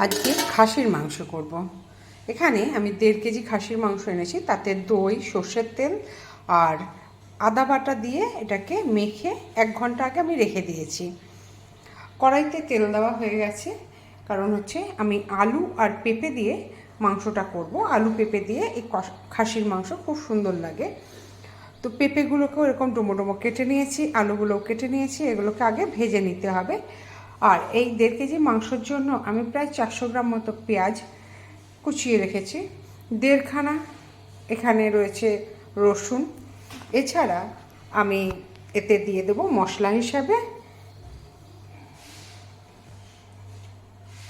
আজকে খাসির মাংস করব। এখানে আমি 1.5 কেজি খাসির মাংস এনেছি, তাতে দই, সর্ষের তেল আর আদা বাটা দিয়ে এটাকে মেখে 1 ঘন্টা আগে আমি রেখে দিয়েছি। কড়াইতে তেল দেওয়া হয়ে গেছে, কারণ হচ্ছে আমি আলু আর পেঁপে দিয়ে মাংসটা করব। আলু পেঁপে দিয়ে এই খাসির মাংস খুব সুন্দর লাগে। তো পেঁপেগুলোকেও এরকম ডুমো ডুমো কেটে নিয়েছি, আলুগুলোও কেটে নিয়েছি, এগুলোকে আগে ভেজে নিতে হবে। আর এই 1.5 কেজি মাংসের জন্য আমি প্রায় 400 গ্রাম মতো পেঁয়াজ কুচিয়ে রেখেছি, 1.5 খানা এখানে রয়েছে রসুন। এছাড়া আমি এতে দিয়ে দেবো মশলা হিসাবে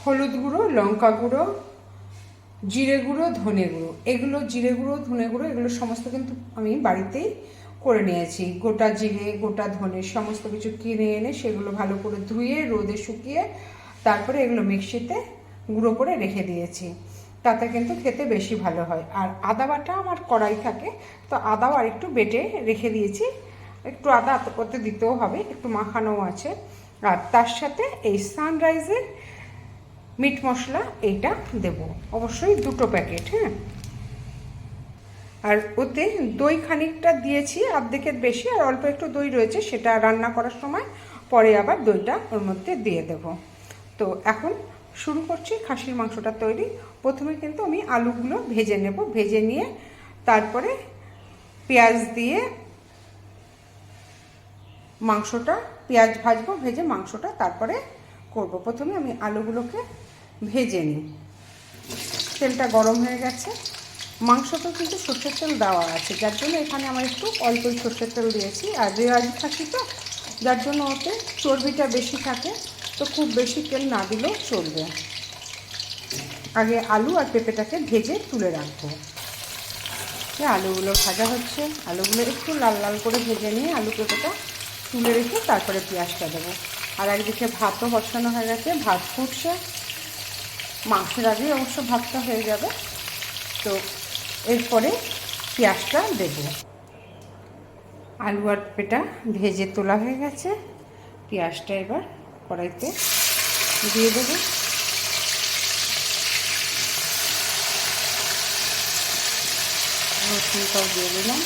হলুদ গুঁড়ো, লঙ্কা গুঁড়ো, জিরে গুঁড়ো, ধনে গুঁড়ো। এগুলো জিরে গুঁড়ো, ধনে গুঁড়ো এগুলো সমস্ত কিন্তু আমি বাড়িতেই করে নিয়েছি। গোটা জিরে, গোটা ধনে সমস্ত কিছু কিনে এনে সেগুলো ভালো করে ধুয়ে রোদে শুকিয়ে তারপরে এগুলো মিক্সিতে গুঁড়ো করে রেখে দিয়েছি। তাতে কিন্তু খেতে বেশি ভালো হয়। আর আদা বাটা আমার কড়াই থাকে, তো আদাও আর একটু বেটে রেখে দিয়েছি। একটু আদা করতে দিতেও হবে, একটু মাখানোও আছে। আর তার সাথে এই সানরাইজের মিট মশলা এইটা দেব, অবশ্যই 2 প্যাকেট। হ্যাঁ, আর ওতে দই খানিকটা দিয়েছি, অর্ধেকের বেশি, আর অল্প একটু দই রয়েছে, সেটা রান্না করার সময় পরে আবার দইটা ওর মধ্যে দিয়ে দেব। তো এখন শুরু করছি খাসির মাংসটা তৈরি। প্রথমে কিন্তু আমি আলুগুলো ভেজে নেব, ভেজে নিয়ে তারপরে পেঁয়াজ দিয়ে মাংসটা, পেঁয়াজ ভাজবো, ভেজে মাংসটা তারপরে করব। প্রথমে আমি আলুগুলোকে ভেজে নিই। তেলটা গরম হয়ে গেছে, মাংসতেও কিন্তু সর্ষের তেল দেওয়া আছে, যার জন্য এখানে আমার একটু অল্পই সর্ষের তেল দিয়েছি। আর রেওয়াজি খাসি তো, যার জন্য ওতে চর্বিটা বেশি থাকে, তো খুব বেশি তেল না দিলেও চলবে। আগে আলু আর পেঁপেটাকে ভেজে তুলে রাখবো। আলুগুলো ভাজা হচ্ছে, আলুগুলো একটু লাল লাল করে ভেজে নিয়ে আলু পেঁপেটা তুলে রেখে তারপরে পেঁয়াজটা দেবো। আর একদিকে ভাতও বসানো হয়ে গেছে, ভাত ফুটছে। মাংসের আগেই অবশ্য ভাতটা হয়ে যাবে। তো এরপরে পেঁয়াজটা দেব। আলু আর পেঁপেটা ভেজে তোলা হয়ে গেছে, পেঁয়াজটা এবার কড়াইতে দিয়ে দেবো। রসুনটাও দিয়ে দিলাম।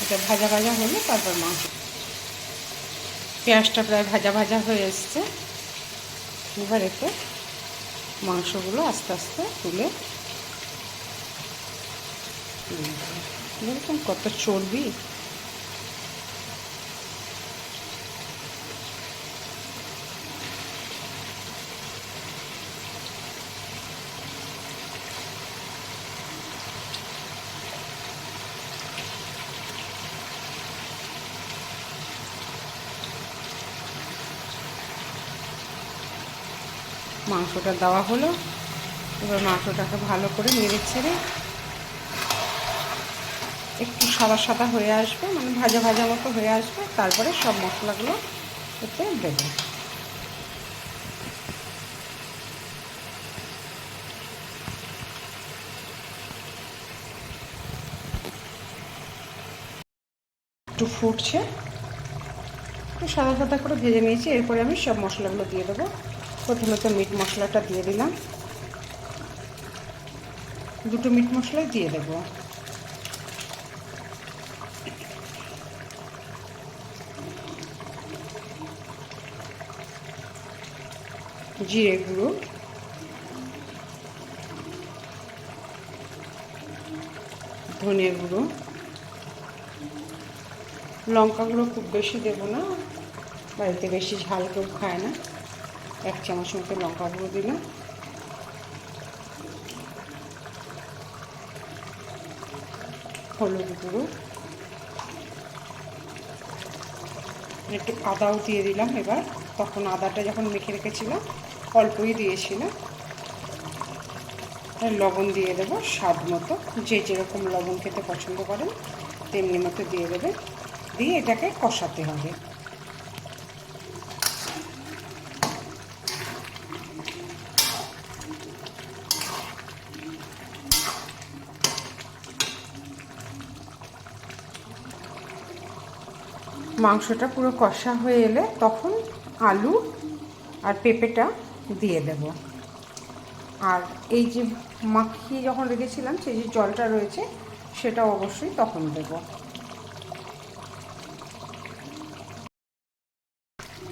এটা ভাজা ভাজা হলে তারপর মাংস। পেঁয়াজটা প্রায় ভাজা ভাজা হয়ে এসছে। এবার এতে মাংসগুলো আস্তে আস্তে তুলে দেখুন কত চর্বি। মাংসটা দেওয়া হলো, এবার মাংসটাকে ভালো করে নেড়ে ছেড়ে একটু সাদা সাদা হয়ে আসবে, মানে ভাজা ভাজা মতো হয়ে আসবে, তারপরে সব মশলাগুলো এতে দেবো। একটু ফুটছে, একটু সাদা সাদা করে ভেজে নিয়েছি। এরপরে আমি সব মশলাগুলো দিয়ে দেবো। প্রথমে তো মিট মশলাটা দিয়ে দিলাম, 2 মিট মশলাই দিয়ে দেবো। জিরে গুঁড়ো, ধনে গুঁড়ো, লঙ্কা গুঁড়ো খুব বেশি দেবো না, বাড়িতে বেশি ঝাল কেউ খায় না। 1 চামচ মতো লঙ্কা গুঁড়ো দিলাম। হলুদ গুঁড়ো, একটু আদাও দিয়ে দিলাম। এবার তখন আদাটা যখন মেখে রেখেছিলাম অল্পই দিয়েছিলাম। লবণ দিয়ে দেবো স্বাদ মতো, যে যেরকম লবণ খেতে পছন্দ করেন তেমনি মতো দিয়ে দেবে। দিয়ে এটাকে কষাতে হবে। মাংসটা পুরো কষা হয়ে এলে তখন আলু আর পেঁপেটা দিয়ে দেব। আর এই যে মাখিয়ে যখন রেখেছিলাম সেই যে জলটা রয়েছে সেটা অবশ্যই তখন দেব।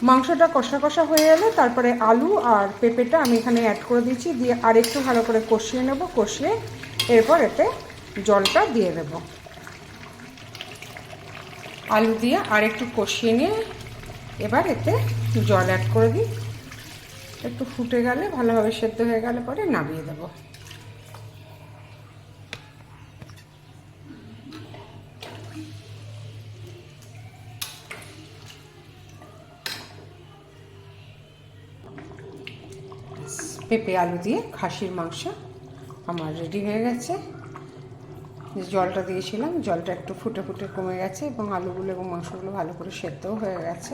মাংসটা কষা কষা হয়ে এলে তারপরে আলু আর পেঁপেটা আমি এখানে অ্যাড করে দিয়েছি, দিয়ে আর একটু ভালো করে কষিয়ে নেব। কষিয়ে এরপর এতে জলটা দিয়ে দেব। আলু দিয়ে আর একটু কষিয়ে নিয়ে এবার এতে জল অ্যাড করে দিই। একটু ফুটে গেলে, ভালোভাবে সেদ্ধ হয়ে গেলে পরে নামিয়ে দেব। পেঁপে আলু দিয়ে খাসির মাংস আমার রেডি হয়ে গেছে। যে জলটা দিয়েছিলাম জলটা একটু ফুটে ফুটে কমে গেছে এবং আলুগুলো এবং মাংসগুলো ভালো করে সেদ্ধও হয়ে গেছে।